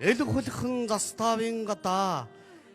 эл хулхан заставын гадаа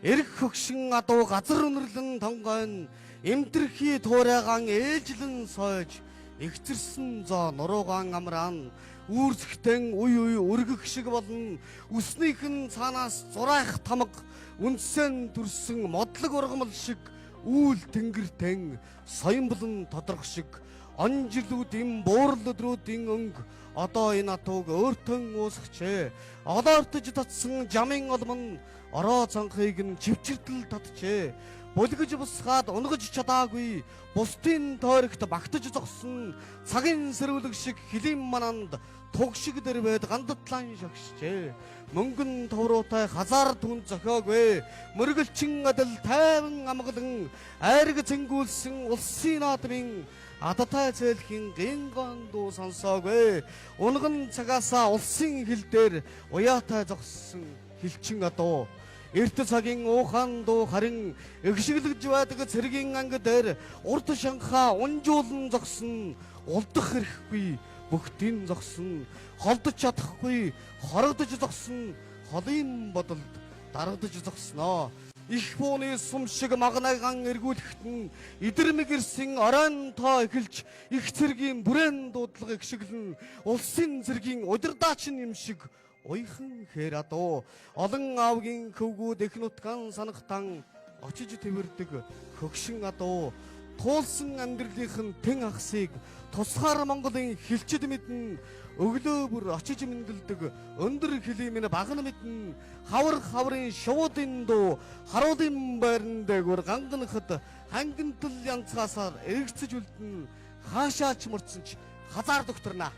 эрх хөгшин адуу газар өнөрлөн тонгойн эмтэрхий туурайгаан ээлжлэн сойж игцэрсэн зоо нуруугаан амраан үүрзэгтэн уй өргөх шиг болон үснийхэн цаанаас зурайх тамга үндсэн төрсөн модлог ургамал шиг үүл тэнгэртэн соён болон тодрох шиг онжилүүдийн буурал өдрүүдийн өнг одоо энэ атууг өөртөө уусгчээ. Олоортож татсан жамын олмон ороо цанхыг нь чивчирдэл татчээ. Булгиж бусгаад унгаж чадаагүй бусдын тойрогт багтаж зогсон цагийн сэрүүлэг шиг хилийн мананд туг шиг дэрвэд гандатлан шогшжээ. Мөнгөн товруутай хазар түн зохиогвэ. Мөргөлчин адил тайван амгалан айраг зэнгүүлсэн улсын наадмын адатай цэлхийн гингон дуу сонсоогвэ. Унган цагаасаа улсын хил дээр уяатай зогссон хилчин адуу эрт цагийн уухан дуу харин эгшиглэж байдаг цэргийн анги дээр урд шанхаа унжуулан зогсон улдах хэрэггүй бүгдийн зогсон холдож чадахгүй хорогдож зогсон холын бодолд дарагдаж зогсноо. Их бууны сум шиг магнайгаан эргүүлэхэд нь идэрмэг ирсэн оройн тоо эхэлж их цэргийн бүрээн дуудлагыг шиглэн улсын цэргийн удирдаачин юм шиг уйхан хэрадуу олон аавгийн хөвгүүд их нутгаан санахтан очиж твэрдэг хөгшин адуу туулсан амьдралынхын тэн ахсыг тусгаар Монголын хилчид мэднэ өглөө бүр очиж мэндэлдэг өндөр хилимийн багна мэднэ хаврын шуудын дуу харуулын байран дээгүүр ганганахад хангантал янцгаасаар эргэцэж үлдэн хаашаач мөрцөнч хазаар докторна.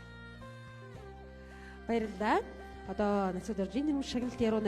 Баярлалаа. Одоо насад оржийн шагналт яруу